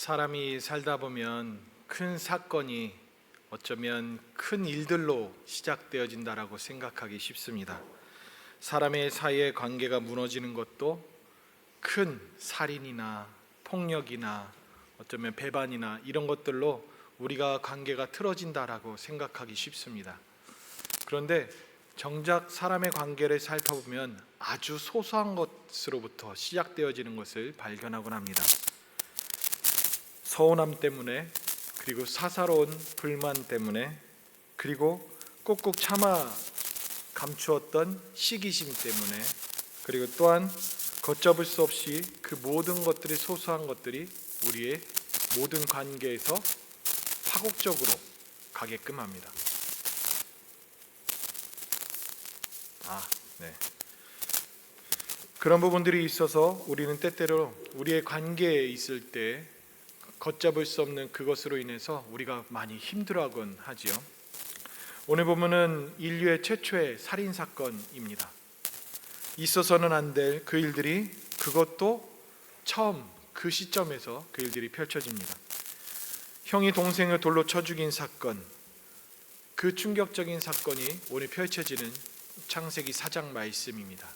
사람이 살다 보면 큰 사건이 어쩌면 큰 일들로 시작되어진다라고 생각하기 쉽습니다. 사람의 사이의 관계가 무너지는 것도 큰 살인이나 폭력이나 어쩌면 배반이나 이런 것들로 우리가 관계가 틀어진다라고 생각하기 쉽습니다. 그런데 정작 사람의 관계를 살펴보면 아주 소소한 것으로부터 시작되어지는 것을 발견하곤 합니다. 서운함 때문에, 그리고 사사로운 불만 때문에, 그리고 꾹꾹 참아 감추었던 시기심 때문에, 그리고 또한 걷잡을 수 없이 그 모든 것들이, 소소한 것들이 우리의 모든 관계에서 파국적으로 가게끔 합니다. 그런 부분들이 있어서 우리는 때때로 우리의 관계에 있을 때 걷잡을 수 없는 그것으로 인해서 우리가 많이 힘들어하곤 하지요. 오늘 보면은 인류의 최초의 살인 사건입니다. 있어서는 안 될 그 일들이, 그것도 처음 그 시점에서 그 일들이 펼쳐집니다. 형이 동생을 돌로 쳐 죽인 사건, 그 충격적인 사건이 오늘 펼쳐지는 창세기 4장 말씀입니다.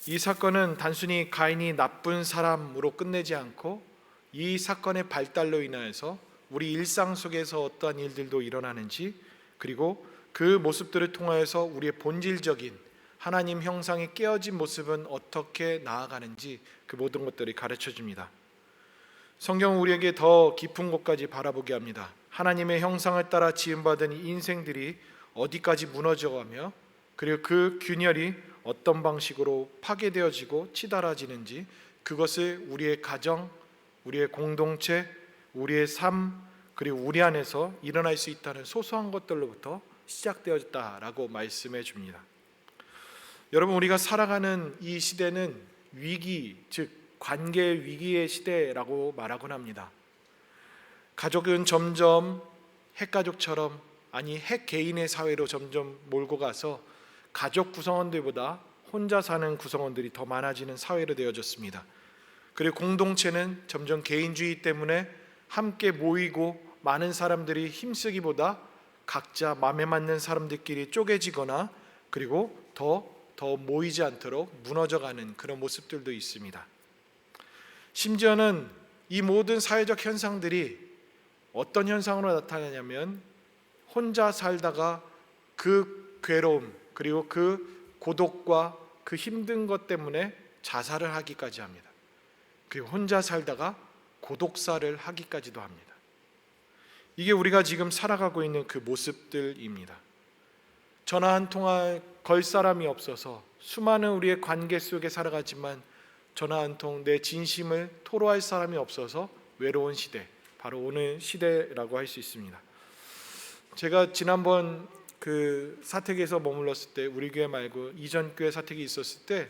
이 사건은 단순히 가인이 나쁜 사람으로 끝내지 않고 이 사건의 발달로 인하여서 우리 일상 속에서 어떠한 일들도 일어나는지, 그리고 그 모습들을 통하여서 우리의 본질적인 하나님 형상이 깨어진 모습은 어떻게 나아가는지, 그 모든 것들이 가르쳐 줍니다. 성경은 우리에게 더 깊은 곳까지 바라보게 합니다. 하나님의 형상을 따라 지음받은 이 인생들이 어디까지 무너져가며, 그리고 그 균열이 어떤 방식으로 파괴되어지고 치달아지는지, 그것을 우리의 가정, 우리의 공동체, 우리의 삶, 그리고 우리 안에서 일어날 수 있다는 소소한 것들로부터 시작되었다라고 말씀해 줍니다. 여러분, 우리가 살아가는 이 시대는 위기, 즉 관계 위기의 시대라고 말하곤 합니다. 가족은 점점 핵가족처럼, 아니 핵개인의 사회로 점점 몰고 가서 가족 구성원들보다 혼자 사는 구성원들이 더 많아지는 사회로 되어졌습니다. 그리고 공동체는 점점 개인주의 때문에 함께 모이고 많은 사람들이 힘쓰기보다 각자 마음에 맞는 사람들끼리 쪼개지거나, 그리고 더 모이지 않도록 무너져가는 그런 모습들도 있습니다. 심지어는 이 모든 사회적 현상들이 어떤 현상으로 나타나냐면, 혼자 살다가 그 괴로움, 그리고 그 고독과 그 힘든 것 때문에 자살을 하기까지 합니다. 그리고 혼자 살다가 고독사를 하기까지도 합니다. 이게 우리가 지금 살아가고 있는 그 모습들입니다. 전화 한 통화 걸 사람이 없어서 수많은 우리의 관계 속에 살아가지만 전화 한 통 내 진심을 토로할 사람이 없어서 외로운 시대, 바로 오늘 시대라고 할 수 있습니다. 제가 지난번 그 사택에서 머물렀을 때, 우리 교회 말고 이전 교회 사택이 있었을 때,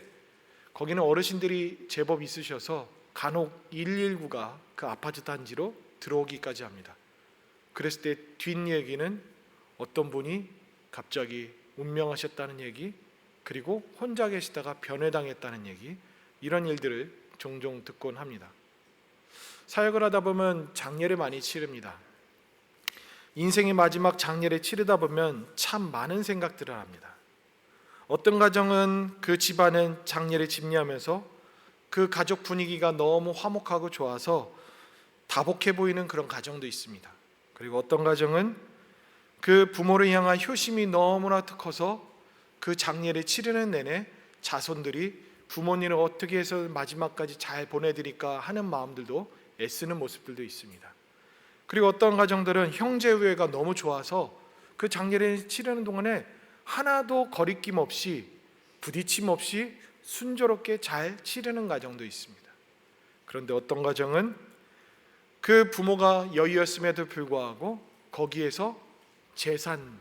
거기는 어르신들이 제법 있으셔서 간혹 119가 그 아파트 단지로 들어오기까지 합니다. 그랬을 때 뒷얘기는 어떤 분이 갑자기 운명하셨다는 얘기, 그리고 혼자 계시다가 변회당했다는 얘기, 이런 일들을 종종 듣곤 합니다. 사역을 하다 보면 장례를 많이 치릅니다. 인생의 마지막 장례를 치르다 보면 참 많은 생각들을 합니다. 어떤 가정은, 그 집안은 장례를 집례하면서 그 가족 분위기가 너무 화목하고 좋아서 다복해 보이는 그런 가정도 있습니다. 그리고 어떤 가정은 그 부모를 향한 효심이 너무나 커서 그 장례를 치르는 내내 자손들이 부모님을 어떻게 해서 마지막까지 잘 보내드릴까 하는 마음들도 애쓰는 모습들도 있습니다. 그리고 어떤 가정들은 형제우애가 너무 좋아서 그 장례를 치르는 동안에 하나도 거리낌 없이, 부딪힘 없이 순조롭게 잘 치르는 가정도 있습니다. 그런데 어떤 가정은 그 부모가 여의였음에도 불구하고 거기에서 재산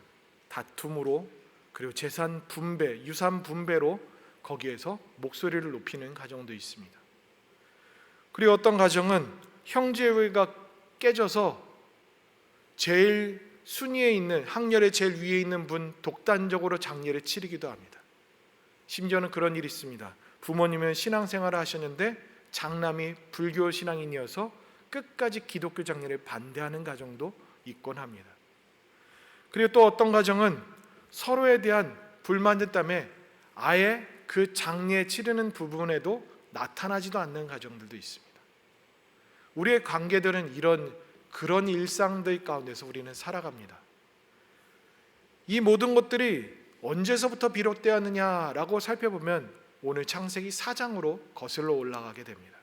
다툼으로, 그리고 재산 분배, 유산 분배로 거기에서 목소리를 높이는 가정도 있습니다. 그리고 어떤 가정은 형제우애가 깨져서 제일 순위에 있는, 학렬의 제일 위에 있는 분 독단적으로 장례를 치르기도 합니다. 심지어는 그런 일이 있습니다. 부모님은 신앙생활을 하셨는데 장남이 불교 신앙인이어서 끝까지 기독교 장례를 반대하는 가정도 있곤 합니다. 그리고 또 어떤 가정은 서로에 대한 불만들 때문에 아예 그 장례 치르는 부분에도 나타나지도 않는 가정들도 있습니다. 우리의 관계들은 그런 일상들 가운데서 우리는 살아갑니다. 이 모든 것들이 언제서부터 비롯되었느냐라고 살펴보면 오늘 창세기 4장으로 거슬러 올라가게 됩니다.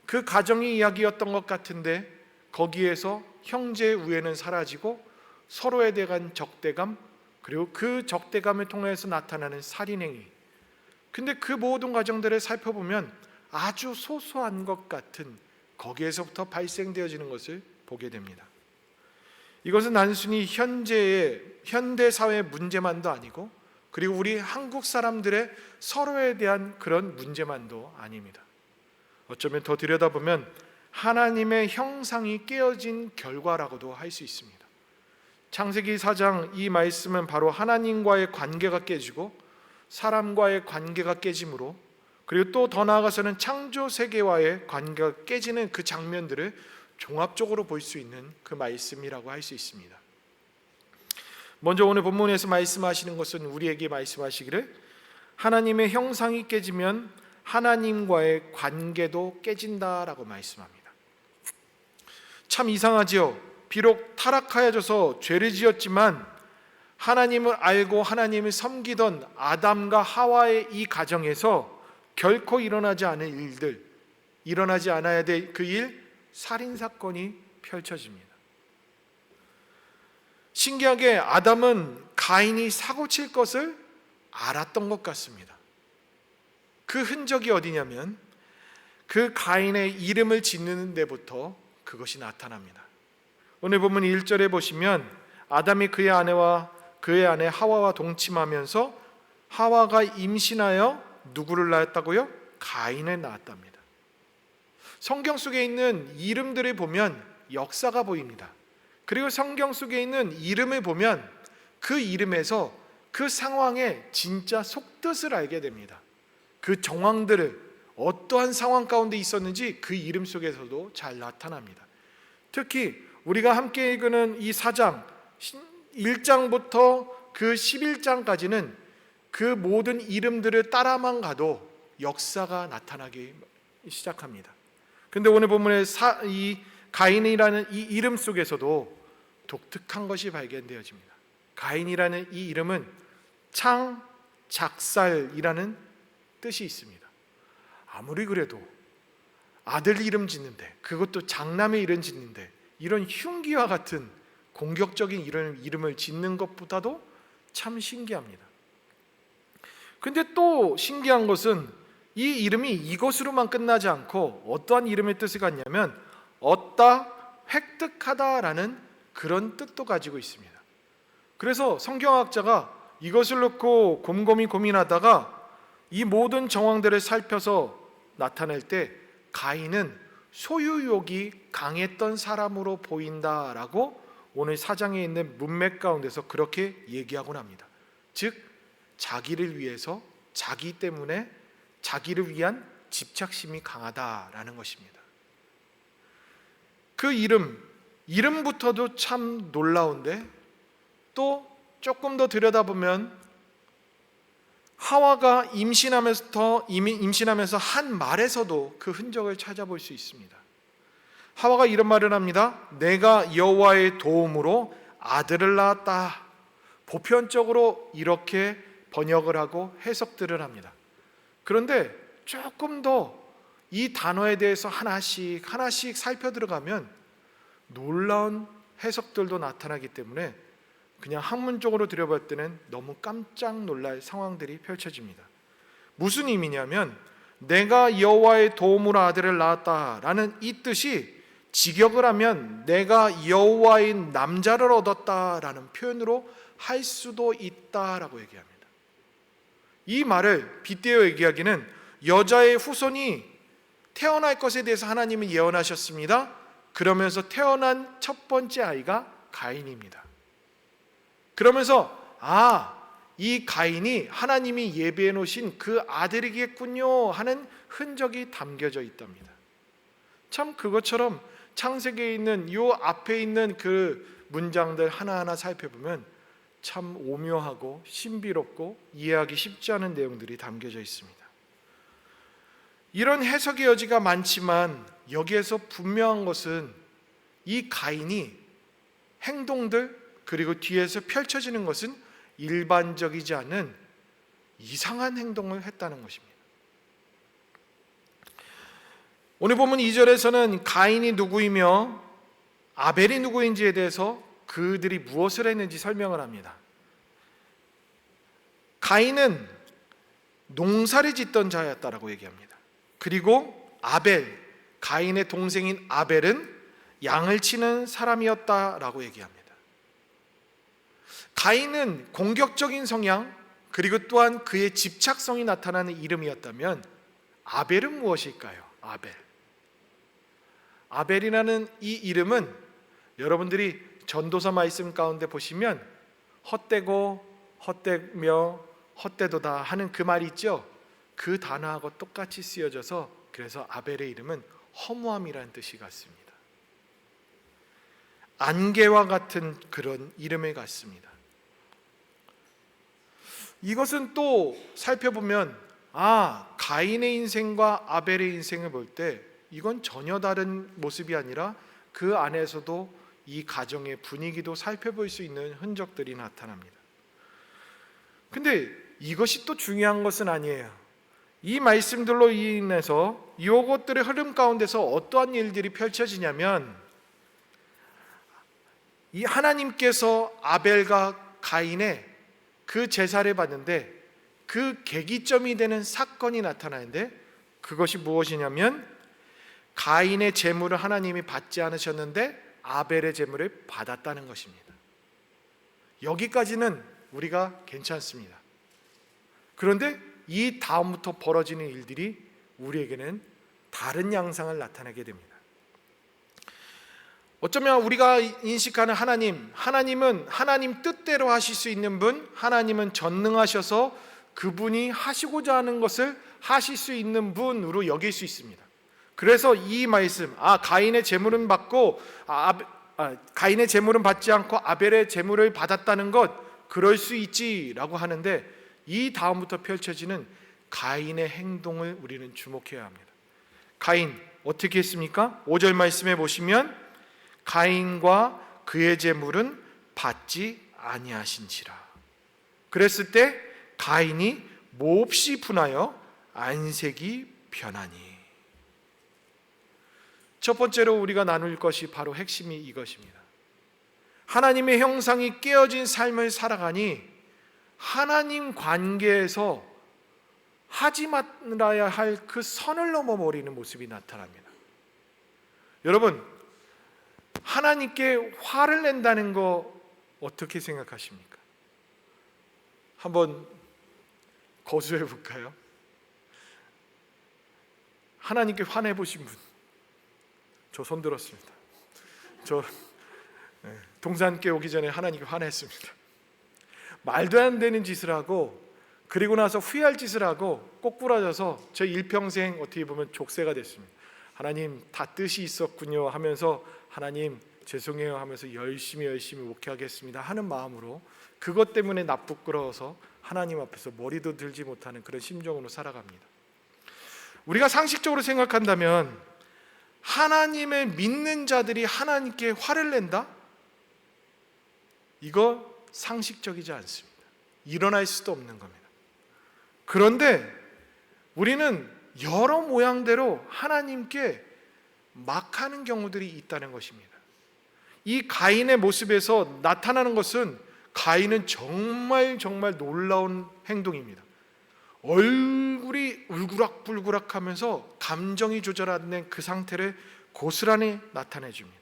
그 가정의 이야기였던 것 같은데 거기에서 형제의 우애는 사라지고 서로에 대한 적대감, 그리고 그 적대감을 통해서 나타나는 살인행위. 근데 그 모든 과정들을 살펴보면 아주 소소한 것 같은 거기에서부터 발생되어지는 것을 보게 됩니다. 이것은 단순히 현대 사회의 문제만도 아니고, 그리고 우리 한국 사람들의 서로에 대한 그런 문제만도 아닙니다. 어쩌면 더 들여다보면 하나님의 형상이 깨어진 결과라고도 할 수 있습니다. 창세기 4장 이 말씀은 바로 하나님과의 관계가 깨지고 사람과의 관계가 깨짐으로, 그리고 또 더 나아가서는 창조 세계와의 관계가 깨지는 그 장면들을 종합적으로 볼 수 있는 그 말씀이라고 할 수 있습니다. 먼저 오늘 본문에서 말씀하시는 것은 우리에게 말씀하시기를 하나님의 형상이 깨지면 하나님과의 관계도 깨진다라고 말씀합니다. 참 이상하지요. 비록 타락하여져서 죄를 지었지만 하나님을 알고 하나님을 섬기던 아담과 하와의 이 가정에서 결코 일어나지 않아야 될 그 일, 살인사건이 펼쳐집니다. 신기하게 아담은 가인이 사고칠 것을 알았던 것 같습니다. 그 흔적이 어디냐면 그 가인의 이름을 짓는 데부터 그것이 나타납니다. 오늘 본문 1절에 보시면 아담이 그의 아내 하와와 동침하면서 하와가 임신하여 누구를 낳았다고요? 가인을 낳았답니다. 성경 속에 있는 이름들을 보면 역사가 보입니다. 그리고 성경 속에 있는 이름을 보면 그 이름에서 그 상황의 진짜 속뜻을 알게 됩니다. 그 정황들을 어떠한 상황 가운데 있었는지 그 이름 속에서도 잘 나타납니다. 특히 우리가 함께 읽는 이 4장 1장부터 그 11장까지는 그 모든 이름들을 따라만 가도 역사가 나타나기 시작합니다. 근데 오늘 본문의 이 가인이라는 이 이름 속에서도 독특한 것이 발견되어집니다. 가인이라는 이 이름은 창, 작살이라는 뜻이 있습니다. 아무리 그래도 아들 이름 짓는데, 그것도 장남의 이름 짓는데 이런 흉기와 같은 공격적인 이름을 짓는 것보다도 참 신기합니다. 근데 또 신기한 것은 이 이름이 이것으로만 끝나지 않고 어떠한 이름의 뜻을 갖냐면 얻다, 획득하다라는 그런 뜻도 가지고 있습니다. 그래서 성경학자가 이것을 놓고 곰곰이 고민하다가 이 모든 정황들을 살펴서 나타낼 때 가인은 소유욕이 강했던 사람으로 보인다라고 오늘 4장에 있는 문맥 가운데서 그렇게 얘기하곤 합니다. 즉 자기를 위해서, 자기 때문에 자기를 위한 집착심이 강하다라는 것입니다. 그 이름부터도 참 놀라운데 또 조금 더 들여다보면 하와가 임신하면서 한 말에서도 그 흔적을 찾아볼 수 있습니다. 하와가 이런 말을 합니다. 내가 여호와의 도움으로 아들을 낳았다. 보편적으로 이렇게 번역을 하고 해석들을 합니다. 그런데 조금 더 이 단어에 대해서 하나씩 살펴 들어가면 놀라운 해석들도 나타나기 때문에 그냥 학문적으로 들여볼 때는 너무 깜짝 놀랄 상황들이 펼쳐집니다. 무슨 의미냐면 내가 여호와의 도움으로 아들을 낳았다라는 이 뜻이 직역을 하면 내가 여호와의 남자를 얻었다라는 표현으로 할 수도 있다라고 얘기합니다. 이 말을 빗대어 얘기하기는 여자의 후손이 태어날 것에 대해서 하나님은 예언하셨습니다. 그러면서 태어난 첫 번째 아이가 가인입니다. 그러면서 이 가인이 하나님이 예비해 놓으신 그 아들이겠군요 하는 흔적이 담겨져 있답니다. 참 그것처럼 창세기에 있는 요 앞에 있는 그 문장들 하나하나 살펴보면 참 오묘하고 신비롭고 이해하기 쉽지 않은 내용들이 담겨져 있습니다. 이런 해석의 여지가 많지만 여기에서 분명한 것은 이 가인이 행동들 그리고 뒤에서 펼쳐지는 것은 일반적이지 않은 이상한 행동을 했다는 것입니다. 오늘 보면 2절에서는 가인이 누구이며 아벨이 누구인지에 대해서 그들이 무엇을 했는지 설명을 합니다. 가인은 농사를 짓던 자였다라고 얘기합니다. 그리고 아벨, 가인의 동생인 아벨은 양을 치는 사람이었다라고 얘기합니다. 가인은 공격적인 성향 그리고 또한 그의 집착성이 나타나는 이름이었다면 아벨은 무엇일까요? 아벨이라는 이 이름은 여러분들이 전도서 말씀 가운데 보시면 헛되고 헛되며 헛되도다 하는 그 말이 있죠. 그 단어하고 똑같이 쓰여져서 그래서 아벨의 이름은 허무함이라는 뜻이 같습니다. 안개와 같은 그런 이름을 갖습니다. 이것은 또 살펴보면 가인의 인생과 아벨의 인생을 볼 때 이건 전혀 다른 모습이 아니라 그 안에서도 이 가정의 분위기도 살펴볼 수 있는 흔적들이 나타납니다. 근데 이것이 또 중요한 것은 아니에요. 이 말씀들로 인해서 이것들의 흐름 가운데서 어떠한 일들이 펼쳐지냐면 이 하나님께서 아벨과 가인의 그 제사를 받는데 그 계기점이 되는 사건이 나타나는데 그것이 무엇이냐면 가인의 제물을 하나님이 받지 않으셨는데 아벨의 제물을 받았다는 것입니다. 여기까지는 우리가 괜찮습니다. 그런데 이 다음부터 벌어지는 일들이 우리에게는 다른 양상을 나타내게 됩니다. 어쩌면 우리가 인식하는 하나님은 하나님 뜻대로 하실 수 있는 분, 하나님은 전능하셔서 그분이 하시고자 하는 것을 하실 수 있는 분으로 여길 수 있습니다. 그래서 이 말씀, 가인의 제물은 받고 가인의 제물은 받지 않고 아벨의 제물을 받았다는 것, 그럴 수 있지라고 하는데 이 다음부터 펼쳐지는 가인의 행동을 우리는 주목해야 합니다. 가인 어떻게 했습니까? 5절 말씀에 보시면 가인과 그의 제물은 받지 아니하신지라. 그랬을 때 가인이 몹시 분하여 안색이 변하니. 첫 번째로 우리가 나눌 것이 바로 핵심이 이것입니다. 하나님의 형상이 깨어진 삶을 살아가니 하나님 관계에서 하지 말아야 할 그 선을 넘어버리는 모습이 나타납니다. 여러분, 하나님께 화를 낸다는 거 어떻게 생각하십니까? 한번 거수해 볼까요? 하나님께 화내보신 분, 저 손 들었습니다. 저 동산께 오기 전에 하나님께 화냈습니다. 말도 안 되는 짓을 하고 그리고 나서 후회할 짓을 하고 꼬꾸라져서 저 일평생 어떻게 보면 족쇄가 됐습니다. 하나님 다 뜻이 있었군요 하면서 하나님 죄송해요 하면서 열심히 목회하겠습니다 하는 마음으로 그것 때문에 나쁘끄러워서 하나님 앞에서 머리도 들지 못하는 그런 심정으로 살아갑니다. 우리가 상식적으로 생각한다면 하나님을 믿는 자들이 하나님께 화를 낸다? 이거 상식적이지 않습니다. 일어날 수도 없는 겁니다. 그런데 우리는 여러 모양대로 하나님께 막하는 경우들이 있다는 것입니다. 이 가인의 모습에서 나타나는 것은 가인은 정말 놀라운 행동입니다. 얼굴이 울그락불그락하면서 감정이 조절 안 된 그 상태를 고스란히 나타내 줍니다.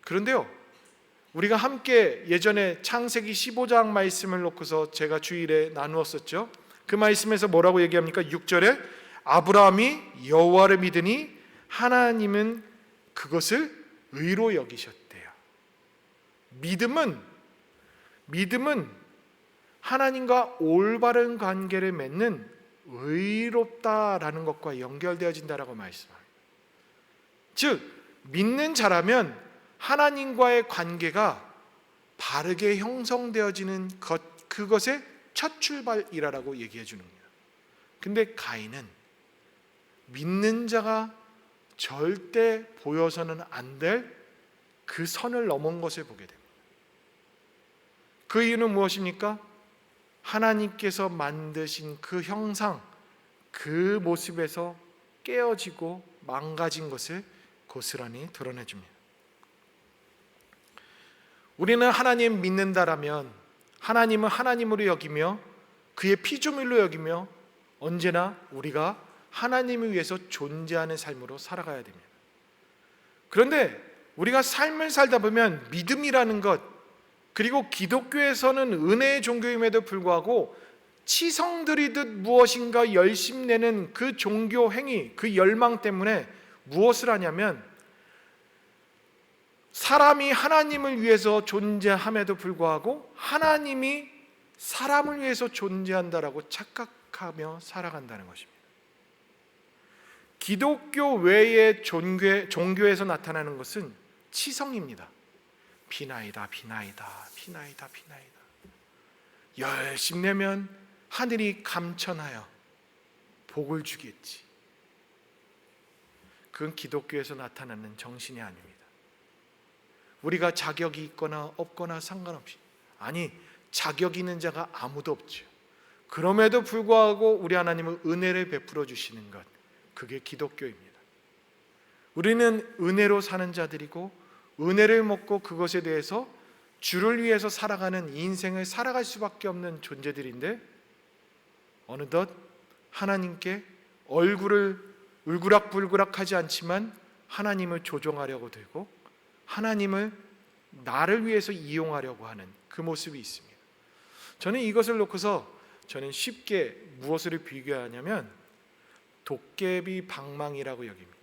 그런데요, 우리가 함께 예전에 창세기 15장 말씀을 놓고서 제가 주일에 나누었었죠. 그 말씀에서 뭐라고 얘기합니까? 6절에 아브라함이 여호와를 믿으니 하나님은 그것을 의로 여기셨대요. 믿음은 하나님과 올바른 관계를 맺는 의롭다라는 것과 연결되어진다라고 말씀합니다. 즉 믿는 자라면 하나님과의 관계가 바르게 형성되어지는 그것의 첫 출발이라고 얘기해 주는 거예요. 근데 가인은 믿는 자가 절대 보여서는 안 될 그 선을 넘은 것을 보게 됩니다. 그 이유는 무엇입니까? 하나님께서 만드신 그 형상, 그 모습에서 깨어지고 망가진 것을 고스란히 드러내줍니다. 우리는 하나님 믿는다라면 하나님은 하나님으로 여기며 그의 피조물로 여기며 언제나 우리가 하나님을 위해서 존재하는 삶으로 살아가야 됩니다. 그런데 우리가 삶을 살다 보면 믿음이라는 것, 그리고 기독교에서는 은혜의 종교임에도 불구하고 치성들이듯 무엇인가 열심내는 그 종교 행위, 그 열망 때문에 무엇을 하냐면 사람이 하나님을 위해서 존재함에도 불구하고 하나님이 사람을 위해서 존재한다라고 착각하며 살아간다는 것입니다. 기독교 외의 종교에서 나타나는 것은 치성입니다. 비나이다, 비나이다, 비나이다, 비나이다. 열심히 내면 하늘이 감천하여 복을 주겠지. 그건 기독교에서 나타나는 정신이 아닙니다. 우리가 자격이 있거나 없거나 상관없이, 아니 자격 있는 자가 아무도 없죠. 그럼에도 불구하고 우리 하나님은 은혜를 베풀어 주시는 것, 그게 기독교입니다. 우리는 은혜로 사는 자들이고 은혜를 먹고 그것에 대해서 주를 위해서 살아가는 인생을 살아갈 수밖에 없는 존재들인데 어느덧 하나님께 얼굴을 울그락불그락하지 않지만 하나님을 조종하려고 들고 하나님을 나를 위해서 이용하려고 하는 그 모습이 있습니다. 저는 이것을 놓고서 저는 쉽게 무엇을 비교하냐면 도깨비 방망이라고 여깁니다.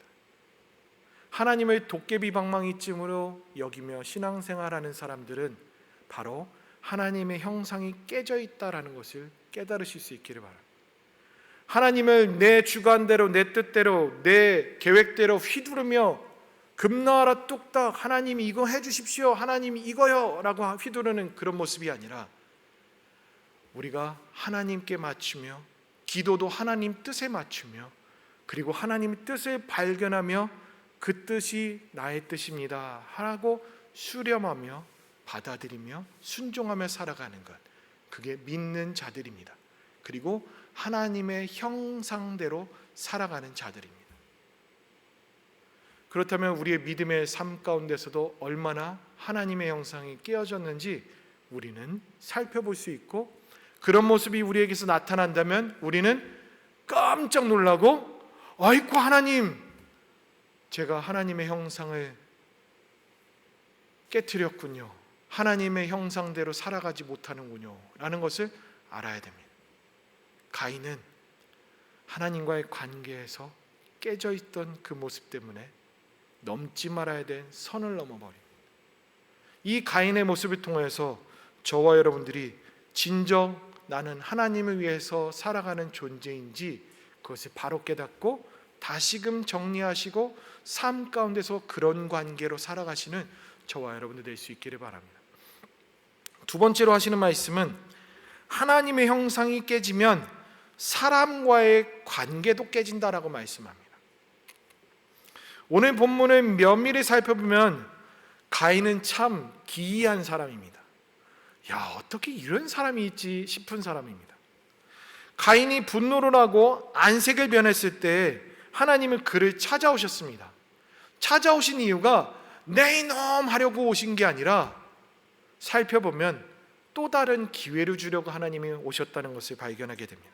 하나님을 도깨비 방망이쯤으로 여기며 신앙생활하는 사람들은 바로 하나님의 형상이 깨져 있다라는 것을 깨달으실 수 있기를 바랍니다. 하나님을 내 주관대로, 내 뜻대로, 내 계획대로 휘두르며 금나라 뚝딱 하나님이 이거 해주십시오, 하나님이 이거요 라고 휘두르는 그런 모습이 아니라 우리가 하나님께 맞추며 기도도 하나님 뜻에 맞추며 그리고 하나님의 뜻을 발견하며 그 뜻이 나의 뜻입니다 하고 수렴하며 받아들이며 순종하며 살아가는 것, 그게 믿는 자들입니다. 그리고 하나님의 형상대로 살아가는 자들입니다. 그렇다면 우리의 믿음의 삶 가운데서도 얼마나 하나님의 형상이 깨어졌는지 우리는 살펴볼 수 있고, 그런 모습이 우리에게서 나타난다면 우리는 깜짝 놀라고 아이고 하나님, 제가 하나님의 형상을 깨트렸군요, 하나님의 형상대로 살아가지 못하는군요 라는 것을 알아야 됩니다. 가인은 하나님과의 관계에서 깨져 있던 그 모습 때문에 넘지 말아야 될 선을 넘어버립니다. 이 가인의 모습을 통해서 저와 여러분들이 진정 나는 하나님을 위해서 살아가는 존재인지 그것을 바로 깨닫고 다시금 정리하시고 삶 가운데서 그런 관계로 살아가시는 저와 여러분들 될 수 있기를 바랍니다. 두 번째로 하시는 말씀은 하나님의 형상이 깨지면 사람과의 관계도 깨진다라고 말씀합니다. 오늘 본문을 면밀히 살펴보면 가인은 참 기이한 사람입니다. 야, 어떻게 이런 사람이 있지 싶은 사람입니다. 가인이 분노를 하고 안색을 변했을 때 하나님은 그를 찾아오셨습니다. 찾아오신 이유가 내 이놈 하려고 오신 게 아니라 살펴보면 또 다른 기회를 주려고 하나님이 오셨다는 것을 발견하게 됩니다.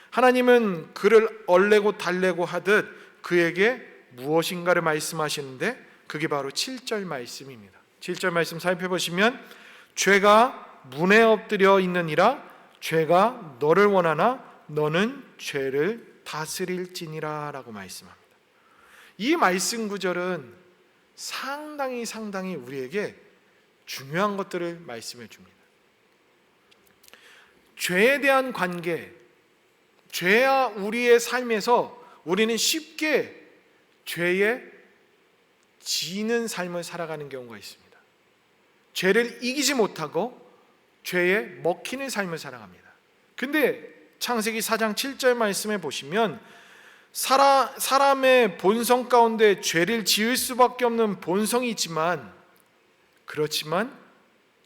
하나님은 그를 얼레고 달래고 하듯 그에게 무엇인가를 말씀하시는데 그게 바로 7절 말씀입니다. 7절 말씀 살펴보시면 죄가 문에 엎드려 있느니라, 죄가 너를 원하나 너는 죄를 다스릴지니라 라고 말씀합니다. 이 말씀 구절은 상당히 우리에게 중요한 것들을 말씀해 줍니다. 죄에 대한 관계, 죄와 우리의 삶에서 우리는 쉽게 죄에 지는 삶을 살아가는 경우가 있습니다. 죄를 이기지 못하고 죄에 먹히는 삶을 살아갑니다. 근데 창세기 4장 7절 말씀에 보시면 사람의 본성 가운데 죄를 지을 수밖에 없는 본성이 있지만, 그렇지만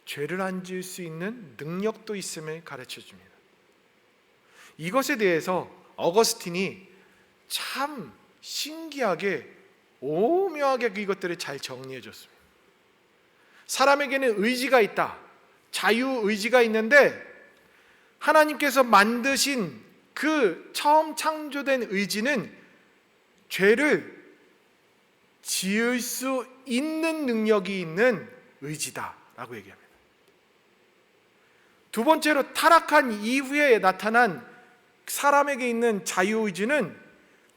죄를 안 지을 수 있는 능력도 있음을 가르쳐 줍니다. 이것에 대해서 어거스틴이 참 신기하게 오묘하게 이것들을 잘 정리해 줬습니다. 사람에게는 의지가 있다, 자유의지가 있는데 하나님께서 만드신 그 처음 창조된 의지는 죄를 지을 수 있는 능력이 있는 의지다라고 얘기합니다. 두 번째로, 타락한 이후에 나타난 사람에게 있는 자유의지는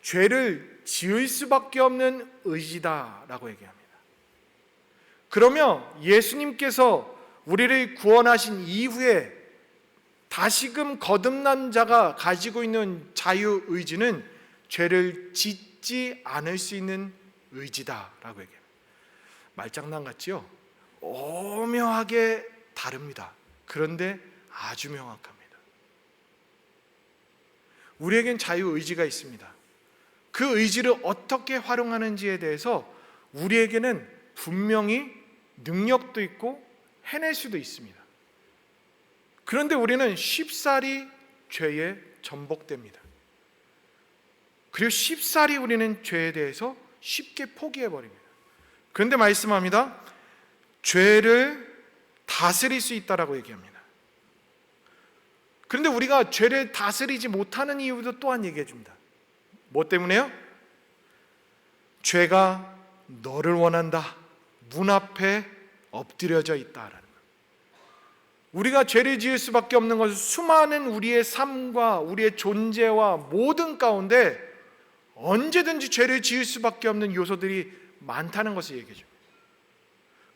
죄를 지을 수밖에 없는 의지다라고 얘기합니다. 그러면 예수님께서 우리를 구원하신 이후에 다시금 거듭난 자가 가지고 있는 자유의지는 죄를 짓지 않을 수 있는 의지다라고 얘기합니다. 말장난 같지요? 오묘하게 다릅니다. 그런데 아주 명확합니다. 우리에겐 자유의지가 있습니다. 그 의지를 어떻게 활용하는지에 대해서 우리에게는 분명히 능력도 있고 해낼 수도 있습니다. 그런데 우리는 쉽사리 죄에 전복됩니다. 그리고 쉽사리 우리는 죄에 대해서 쉽게 포기해버립니다. 그런데 말씀합니다. 죄를 다스릴 수 있다라고 얘기합니다. 그런데 우리가 죄를 다스리지 못하는 이유도 또한 얘기해 줍니다. 뭐 때문에요? 죄가 너를 원한다, 문 앞에 엎드려져 있다라는 것. 우리가 죄를 지을 수밖에 없는 것은 수많은 우리의 삶과 우리의 존재와 모든 가운데 언제든지 죄를 지을 수밖에 없는 요소들이 많다는 것을 얘기해 줍니다.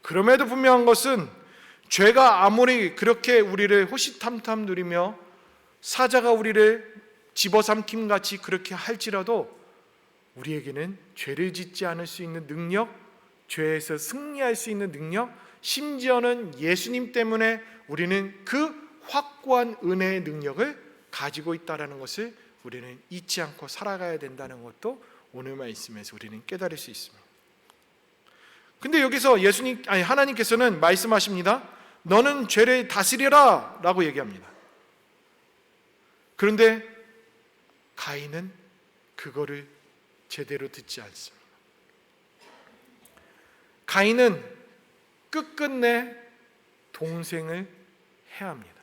그럼에도 분명한 것은 죄가 아무리 그렇게 우리를 호시탐탐 누리며 사자가 우리를 집어삼킴 같이 그렇게 할지라도 우리에게는 죄를 짓지 않을 수 있는 능력, 죄에서 승리할 수 있는 능력, 심지어는 예수님 때문에 우리는 그 확고한 은혜의 능력을 가지고 있다는 것을 우리는 잊지 않고 살아가야 된다는 것도 오늘 말씀에서 우리는 깨달을 수 있습니다. 근데 여기서 하나님께서는 말씀하십니다. 너는 죄를 다스리라 라고 얘기합니다. 그런데 가인은 그거를 제대로 듣지 않습니다. 가인은 끝끝내 동생을 해합니다.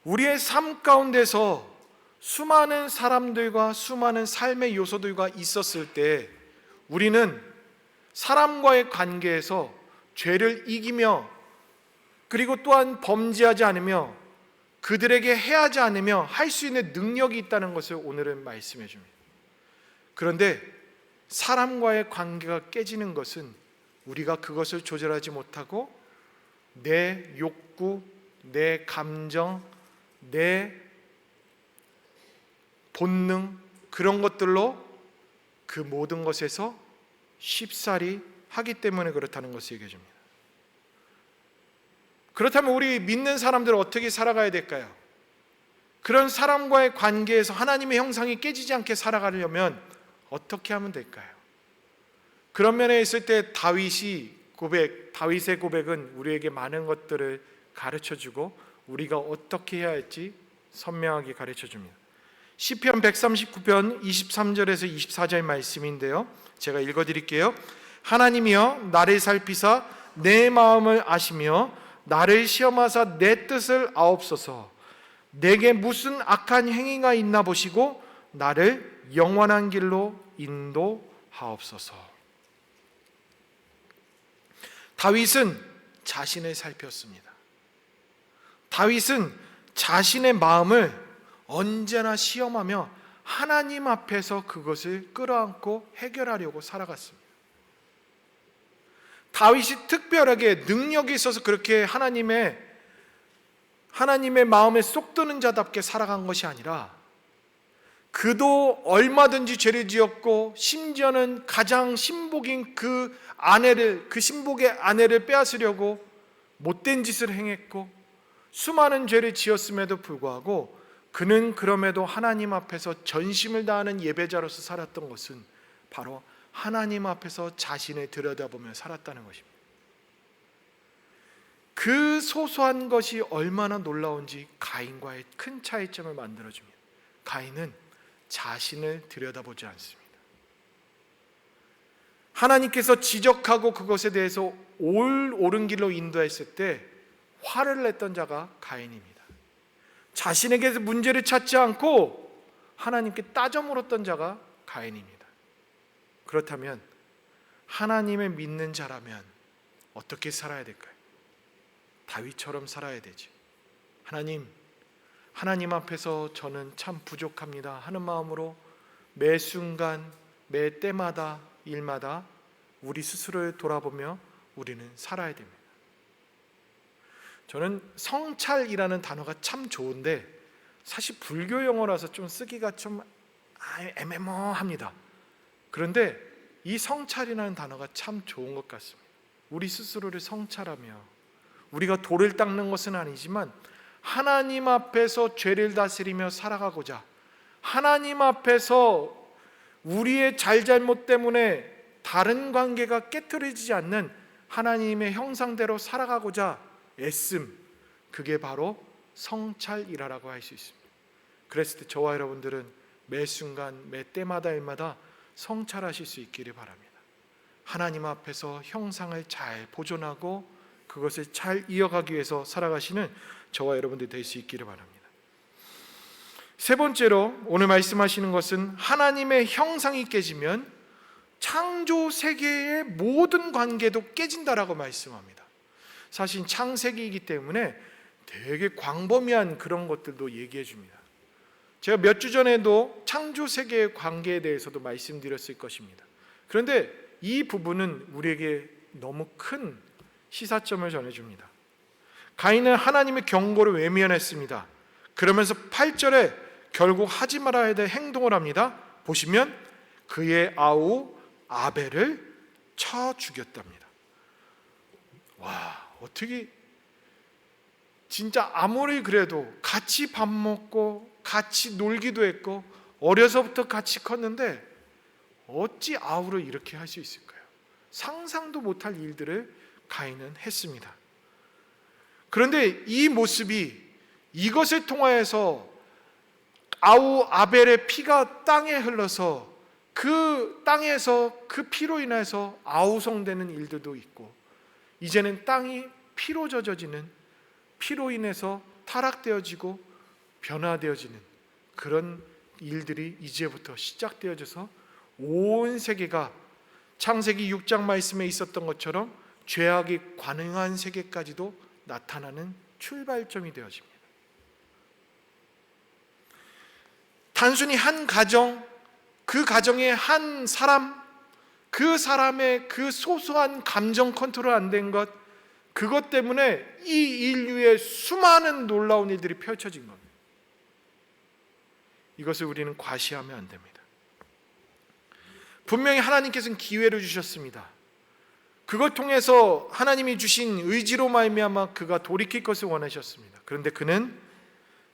우리의 삶 가운데서 수많은 사람들과 수많은 삶의 요소들과 있었을 때 우리는 사람과의 관계에서 죄를 이기며 그리고 또한 범죄하지 않으며 그들에게 해하지 않으며 할 수 있는 능력이 있다는 것을 오늘은 말씀해 줍니다. 그런데 사람과의 관계가 깨지는 것은 우리가 그것을 조절하지 못하고 내 욕구, 내 감정, 내 본능, 그런 것들로 그 모든 것에서 쉽사리 하기 때문에 그렇다는 것을 얘기해 줍니다. 그렇다면 우리 믿는 사람들은 어떻게 살아가야 될까요? 그런 사람과의 관계에서 하나님의 형상이 깨지지 않게 살아가려면 어떻게 하면 될까요? 그런 면에 있을 때 다윗의 고백은 우리에게 많은 것들을 가르쳐주고 우리가 어떻게 해야 할지 선명하게 가르쳐줍니다. 시편 139편 23절에서 24절 말씀인데요, 제가 읽어드릴게요. 하나님이여 나를 살피사 내 마음을 아시며 나를 시험하사 내 뜻을 아옵소서. 내게 무슨 악한 행위가 있나 보시고 나를 영원한 길로 인도하옵소서. 다윗은 자신을 살폈습니다. 다윗은 자신의 마음을 언제나 시험하며 하나님 앞에서 그것을 끌어안고 해결하려고 살아갔습니다. 다윗이 특별하게 능력이 있어서 그렇게 하나님의 마음에 쏙 드는 자답게 살아간 것이 아니라 그도 얼마든지 죄를 지었고 심지어는 가장 신복인 그 신복의 아내를 빼앗으려고 못된 짓을 행했고 수많은 죄를 지었음에도 불구하고 그는 그럼에도 하나님 앞에서 전심을 다하는 예배자로서 살았던 것은 바로 하나님 앞에서 자신을 들여다보며 살았다는 것입니다. 그 소소한 것이 얼마나 놀라운지 가인과의 큰 차이점을 만들어줍니다. 가인은 자신을 들여다보지 않습니다. 하나님께서 지적하고 그것에 대해서 옳은 길로 인도했을 때 화를 냈던 자가 가인입니다. 자신에게서 문제를 찾지 않고 하나님께 따져 물었던 자가 가인입니다. 그렇다면 하나님을 믿는 자라면 어떻게 살아야 될까요? 다윗처럼 살아야 되지. 하나님 앞에서 저는 참 부족합니다 하는 마음으로 매 순간, 매 때마다, 일마다 우리 스스로를 돌아보며 우리는 살아야 됩니다. 저는 성찰이라는 단어가 참 좋은데 사실 불교 용어라서 좀 쓰기가 좀 애매모호합니다. 그런데 이 성찰이라는 단어가 참 좋은 것 같습니다. 우리 스스로를 성찰하며 우리가 돌을 닦는 것은 아니지만 하나님 앞에서 죄를 다스리며 살아가고자, 하나님 앞에서 우리의 잘잘못 때문에 다른 관계가 깨트려지지 않는 하나님의 형상대로 살아가고자 애씀, 그게 바로 성찰이라고 할 수 있습니다. 그랬을 때 저와 여러분들은 매 순간, 매 때마다 일마다 성찰하실 수 있기를 바랍니다. 하나님 앞에서 형상을 잘 보존하고 그것을 잘 이어가기 위해서 살아가시는 저와 여러분들이 될 수 있기를 바랍니다. 세 번째로 오늘 말씀하시는 것은 하나님의 형상이 깨지면 창조 세계의 모든 관계도 깨진다라고 말씀합니다. 사실 창세기이기 때문에 되게 광범위한 그런 것들도 얘기해 줍니다. 제가 몇 주 전에도 창조 세계의 관계에 대해서도 말씀드렸을 것입니다. 그런데 이 부분은 우리에게 너무 큰 시사점을 전해줍니다. 가인은 하나님의 경고를 외면했습니다. 그러면서 8절에 결국 하지 말아야 될 행동을 합니다. 보시면 그의 아우 아벨을 쳐 죽였답니다. 와, 어떻게 진짜 아무리 그래도 같이 밥 먹고 같이 놀기도 했고 어려서부터 같이 컸는데 어찌 아우를 이렇게 할 수 있을까요? 상상도 못할 일들을 가인은 했습니다. 그런데 이 모습이 이것을 통하여서 아우 아벨의 피가 땅에 흘러서 그 땅에서 그 피로 인해서 아우성되는 일들도 있고 이제는 땅이 피로 젖어지는, 피로 인해서 타락되어지고 변화되어지는 그런 일들이 이제부터 시작되어져서 온 세계가 창세기 6장 말씀에 있었던 것처럼 죄악이 관응한 세계까지도 나타나는 출발점이 되어집니다. 단순히 한 가정, 그 가정의 한 사람, 그 사람의 그 소소한 감정 컨트롤 안 된 것, 그것 때문에 이 인류의 수많은 놀라운 일들이 펼쳐진 겁니다. 이것을 우리는 과시하면 안 됩니다. 분명히 하나님께서는 기회를 주셨습니다. 그걸 통해서 하나님이 주신 의지로 말미암아 그가 돌이킬 것을 원하셨습니다. 그런데 그는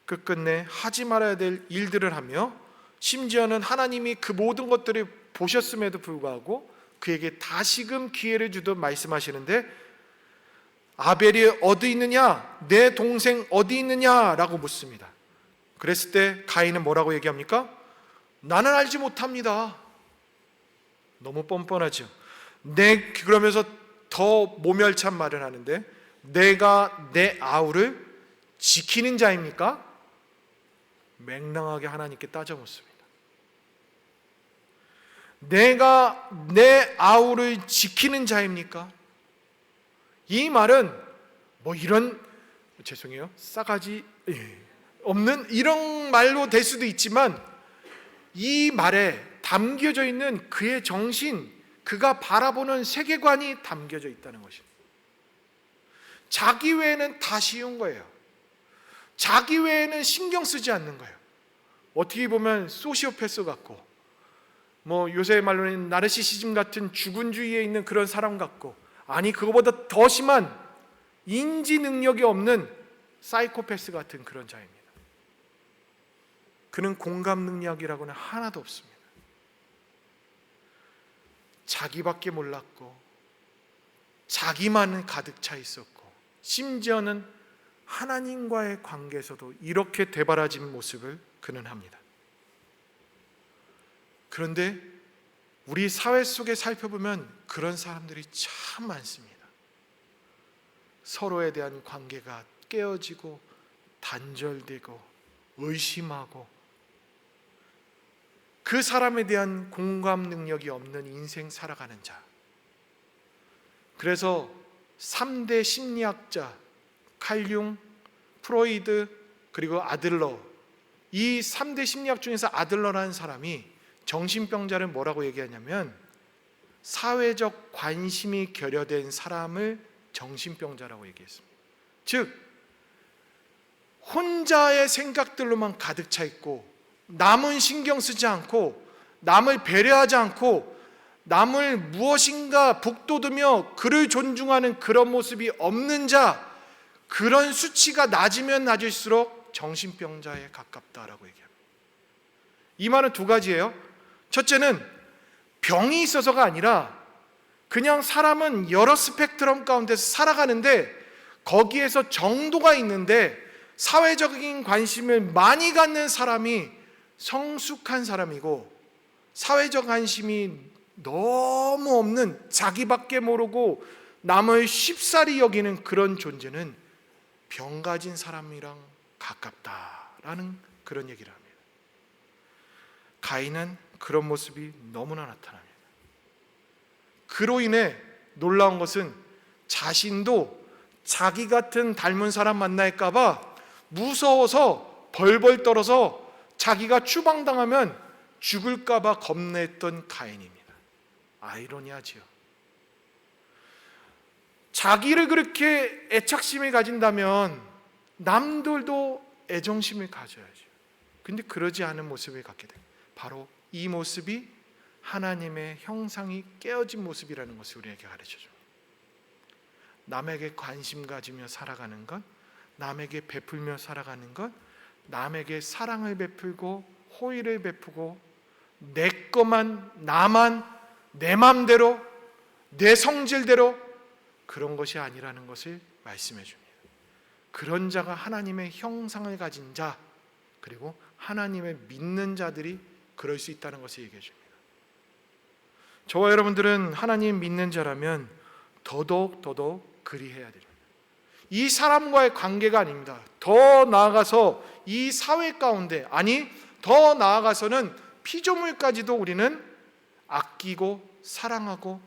끝끝내 하지 말아야 될 일들을 하며 심지어는 하나님이 그 모든 것들을 보셨음에도 불구하고 그에게 다시금 기회를 주듯 말씀하시는데 아벨이 어디 있느냐? 내 동생 어디 있느냐? 라고 묻습니다. 그랬을 때 가인은 뭐라고 얘기합니까? 나는 알지 못합니다. 너무 뻔뻔하죠. 그러면서 더 모멸찬 말을 하는데 내가 내 아우를 지키는 자입니까? 맹랑하게 하나님께 따져 묻습니다. 내가 내 아우를 지키는 자입니까? 이 말은 뭐 이런 죄송해요 싸가지 없는 이런 말로 될 수도 있지만 이 말에 담겨져 있는 그의 정신, 그가 바라보는 세계관이 담겨져 있다는 것입니다. 자기 외에는 다 쉬운 거예요. 자기 외에는 신경 쓰지 않는 거예요. 어떻게 보면 소시오패스 같고, 요새 말로는 나르시시즘 같은 주군주의에 있는 그런 사람 같고, 아니 그거보다 더 심한 인지 능력이 없는 사이코패스 같은 그런 자입니다. 그는 공감 능력이라고는 하나도 없습니다. 자기밖에 몰랐고 자기만 가득 차 있었고, 심지어는 하나님과의 관계에서도 이렇게 되바라진 모습을 그는 합니다. 그런데 우리 사회 속에 살펴보면 그런 사람들이 참 많습니다. 서로에 대한 관계가 깨어지고 단절되고 의심하고, 그 사람에 대한 공감 능력이 없는 인생 살아가는 자. 그래서 3대 심리학자 칼융, 프로이드, 그리고 아들러, 이 3대 심리학 중에서 아들러라는 사람이 정신병자를 뭐라고 얘기하냐면, 사회적 관심이 결여된 사람을 정신병자라고 얘기했습니다. 즉 혼자의 생각들로만 가득 차 있고, 남은 신경 쓰지 않고, 남을 배려하지 않고, 남을 무엇인가 북돋으며 그를 존중하는 그런 모습이 없는 자, 그런 수치가 낮으면 낮을수록 정신병자에 가깝다라고 얘기합니다. 이 말은 두 가지예요. 첫째는 병이 있어서가 아니라 그냥 사람은 여러 스펙트럼 가운데서 살아가는데, 거기에서 정도가 있는데 사회적인 관심을 많이 갖는 사람이 성숙한 사람이고, 사회적 관심이 너무 없는, 자기밖에 모르고 남을 쉽사리 여기는 그런 존재는 병 가진 사람이랑 가깝다라는 그런 얘기를 합니다. 가인은 그런 모습이 너무나 나타납니다. 그로 인해 놀라운 것은 자신도 자기 같은 닮은 사람 만날까 봐 무서워서 벌벌 떨어서 자기가 추방당하면 죽을까 봐 겁냈던 가인입니다. 아이러니하지요. 자기를 그렇게 애착심을 가진다면 남들도 애정심을 가져야죠. 근데 그러지 않은 모습을 갖게 됩니다. 바로 이 모습이 하나님의 형상이 깨어진 모습이라는 것을 우리에게 가르쳐줍니다. 남에게 관심 가지며 살아가는 것, 남에게 베풀며 살아가는 것, 남에게 사랑을 베풀고 호의를 베푸고, 내 것만, 나만, 내 맘대로, 내 성질대로, 그런 것이 아니라는 것을 말씀해 줍니다. 그런 자가 하나님의 형상을 가진 자, 그리고 하나님을 믿는 자들이 그럴 수 있다는 것을 얘기해 줍니다. 저와 여러분들은 하나님 믿는 자라면 더더욱 그리해야 됩니다. 이 사람과의 관계가 아닙니다. 더 나아가서 이 사회 가운데, 아니 더 나아가서는 피조물까지도 우리는 아끼고 사랑하고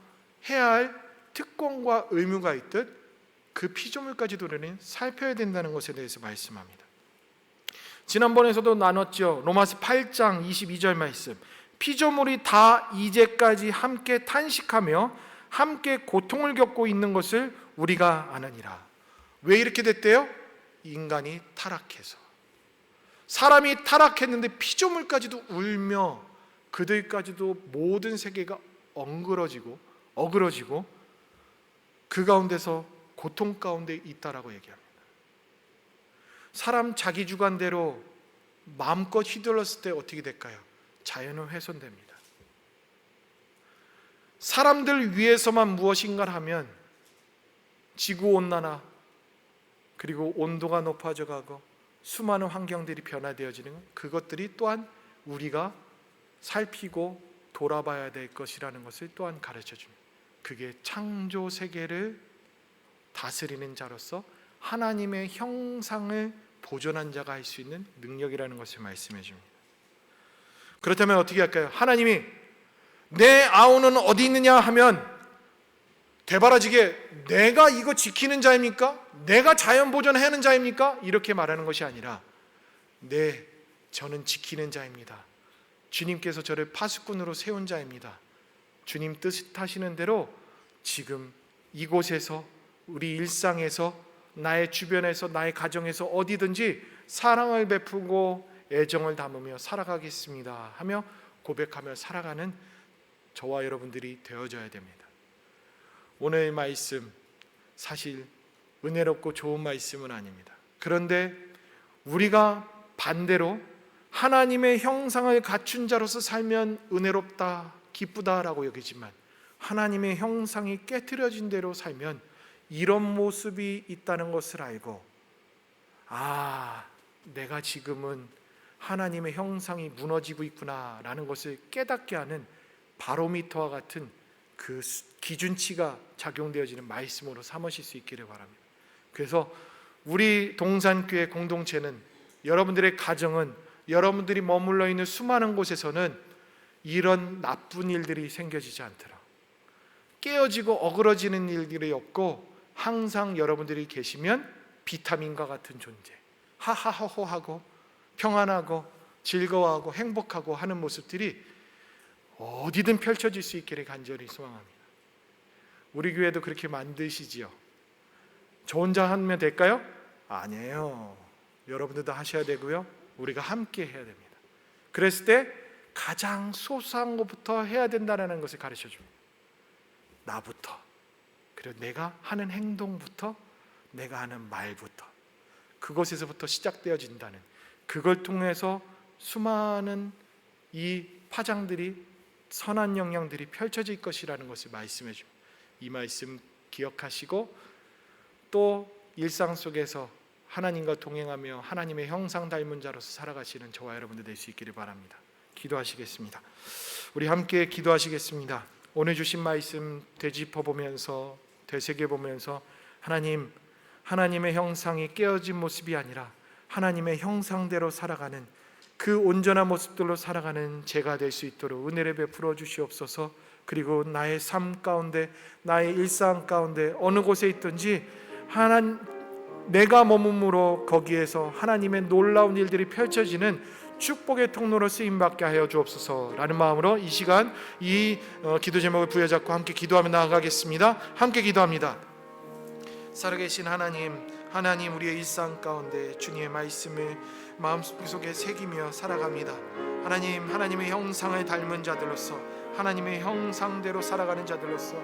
해야 할 특권과 의무가 있듯, 그 피조물까지도 우리는 살펴야 된다는 것에 대해서 말씀합니다. 지난번에서도 나눴죠. 로마서 8장 22절 말씀, 피조물이 다 이제까지 함께 탄식하며 함께 고통을 겪고 있는 것을 우리가 아느니라. 왜 이렇게 됐대요? 인간이 타락해서. 사람이 타락했는데 피조물까지도 울며 그들까지도 모든 세계가 어그러지고 그 가운데서 고통 가운데 있다라고 얘기합니다. 사람 자기 주관대로 마음껏 휘둘렀을 때 어떻게 될까요? 자연은 훼손됩니다. 사람들 위해서만 무엇인가를 하면 지구온난화, 그리고 온도가 높아져 가고 수많은 환경들이 변화되어지는 것, 그것들이 또한 우리가 살피고 돌아봐야 될 것이라는 것을 또한 가르쳐 줍니다. 그게 창조 세계를 다스리는 자로서 하나님의 형상을 보존한 자가 할 수 있는 능력이라는 것을 말씀해 줍니다. 그렇다면 어떻게 할까요? 하나님이 내 아우는 어디 있느냐 하면 되바라지게 내가 이거 지키는 자입니까? 내가 자연 보존하는 자입니까? 이렇게 말하는 것이 아니라, 네, 저는 지키는 자입니다. 주님께서 저를 파수꾼으로 세운 자입니다. 주님 뜻하시는 대로 지금 이곳에서, 우리 일상에서, 나의 주변에서, 나의 가정에서 어디든지 사랑을 베푸고 애정을 담으며 살아가겠습니다 하며 고백하며 살아가는 저와 여러분들이 되어져야 됩니다. 오늘 말씀 사실 은혜롭고 좋은 말씀은 아닙니다. 그런데 우리가 반대로 하나님의 형상을 갖춘 자로서 살면 은혜롭다, 기쁘다라고 여기지만 하나님의 형상이 깨트려진 대로 살면 이런 모습이 있다는 것을 알고, 내가 지금은 하나님의 형상이 무너지고 있구나라는 것을 깨닫게 하는 바로미터와 같은 그 기준치가 작용되어지는 말씀으로 삼으실 수 있기를 바랍니다. 그래서 우리 동산교회 공동체는, 여러분들의 가정은, 여러분들이 머물러 있는 수많은 곳에서는 이런 나쁜 일들이 생겨지지 않더라, 깨어지고 어그러지는 일들이 없고 항상 여러분들이 계시면 비타민과 같은 존재, 하하호호하고 평안하고 즐거워하고 행복하고 하는 모습들이 어디든 펼쳐질 수 있기를 간절히 소망합니다. 우리 교회도 그렇게 만드시지요? 저 혼자 하면 될까요? 아니에요. 여러분들도 하셔야 되고요, 우리가 함께 해야 됩니다. 그랬을 때 가장 소소한 것부터 해야 된다는 것을 가르쳐 줍니다. 나부터, 그리고 내가 하는 행동부터, 내가 하는 말부터, 그것에서부터 시작되어진다는, 그걸 통해서 수많은 이 파장들이, 선한 영향들이 펼쳐질 것이라는 것을 말씀해 줍니다. 이 말씀 기억하시고 또 일상 속에서 하나님과 동행하며 하나님의 형상 닮은 자로서 살아가시는 저와 여러분들 될 수 있기를 바랍니다. 기도하시겠습니다. 우리 함께 기도하시겠습니다. 오늘 주신 말씀 되짚어보면서, 되새겨보면서 하나님의 형상이 깨어진 모습이 아니라 하나님의 형상대로 살아가는 그 온전한 모습들로 살아가는 제가 될 수 있도록 은혜를 베풀어 주시옵소서. 그리고 나의 삶 가운데, 나의 일상 가운데 어느 곳에 있든지 내가 머물므로 거기에서 하나님의 놀라운 일들이 펼쳐지는 축복의 통로로 쓰임받게 하여 주옵소서라는 마음으로 이 시간 이 기도 제목을 부여잡고 함께 기도하며 나아가겠습니다. 함께 기도합니다. 살아계신 하나님, 우리의 일상 가운데 주님의 말씀을 마음속에 새기며 살아갑니다. 하나님의 형상을 닮은 자들로서, 하나님의 형상대로 살아가는 자들로서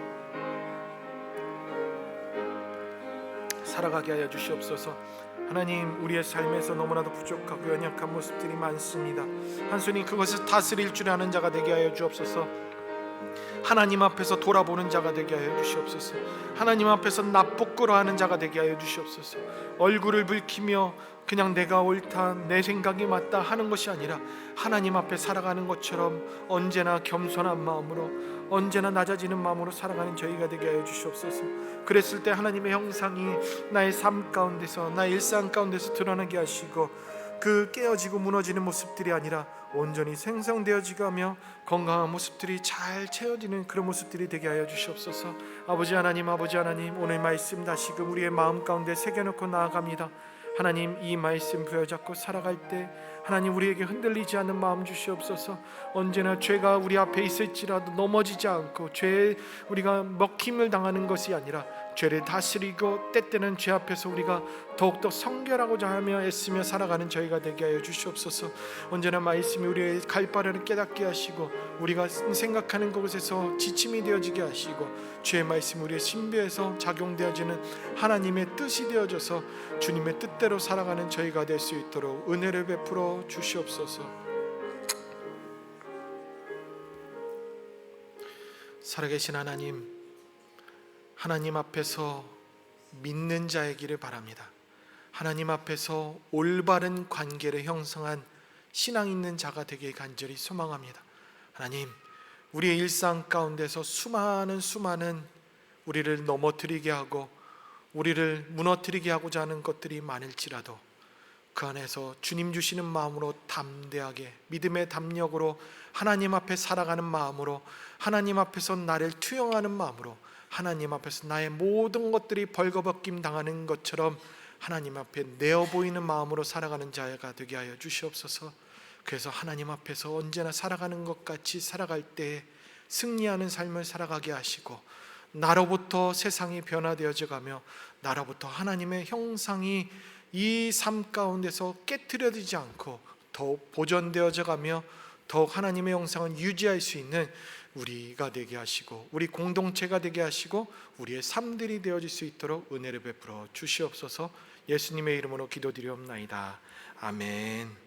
살아가게 하여 주시옵소서. 하나님, 우리의 삶에서 너무나도 부족하고 연약한 모습들이 많습니다. 한순히 그것을 다스릴 줄 아는 자가 되게 하여 주옵소서. 하나님 앞에서 돌아보는 자가 되게 하여 주시옵소서. 하나님 앞에서 나부끄러워하는 자가 되게 하여 주시옵소서. 얼굴을 붉히며 그냥 내가 옳다, 내 생각이 맞다 하는 것이 아니라 하나님 앞에 살아가는 것처럼 언제나 겸손한 마음으로, 언제나 낮아지는 마음으로 살아가는 저희가 되게 하여 주시옵소서. 그랬을 때 하나님의 형상이 나의 삶 가운데서, 나의 일상 가운데서 드러나게 하시고, 그 깨어지고 무너지는 모습들이 아니라 온전히 생성되어지가며 건강한 모습들이 잘 채워지는 그런 모습들이 되게 하여 주시옵소서. 아버지 하나님, 오늘 말씀 다시금 우리의 마음 가운데 새겨놓고 나아갑니다. 하나님, 이 말씀 부여잡고 살아갈 때 하나님, 우리에게 흔들리지 않는 마음 주시옵소서. 언제나 죄가 우리 앞에 있을지라도 넘어지지 않고 죄에 우리가 먹힘을 당하는 것이 아니라 죄를 다스리고 때때는 죄 앞에서 우리가 더욱더 성결하고자 하며 애쓰며 살아가는 저희가 되게 하여 주시옵소서. 언제나 말씀이 우리의 갈 바를 깨닫게 하시고, 우리가 생각하는 것에서 지침이 되어지게 하시고, 주의 말씀 우리의 신비에서 작용되어지는 하나님의 뜻이 되어져서 주님의 뜻대로 살아가는 저희가 될 수 있도록 은혜를 베풀어 주시옵소서. 살아계신 하나님 앞에서 믿는 자이기를 바랍니다. 하나님 앞에서 올바른 관계를 형성한 신앙 있는 자가 되길 간절히 소망합니다. 하나님, 우리의 일상 가운데서 수많은 우리를 넘어뜨리게 하고 우리를 무너뜨리게 하고자 하는 것들이 많을지라도 그 안에서 주님 주시는 마음으로 담대하게, 믿음의 담력으로 하나님 앞에 살아가는 마음으로, 하나님 앞에서 나를 투영하는 마음으로, 하나님 앞에서 나의 모든 것들이 벌거벗김 당하는 것처럼 하나님 앞에 내어 보이는 마음으로 살아가는 자가 되게 하여 주시옵소서. 그래서 하나님 앞에서 언제나 살아가는 것 같이 살아갈 때 승리하는 삶을 살아가게 하시고, 나로부터 세상이 변화되어져 가며 나로부터 하나님의 형상이 이 삶 가운데서 깨트려지지 않고 더욱 보존되어져 가며 더욱 하나님의 영상을 유지할 수 있는 우리가 되게 하시고 우리 공동체가 되게 하시고 우리의 삶들이 되어질 수 있도록 은혜를 베풀어 주시옵소서. 예수님의 이름으로 기도드리옵나이다. 아멘.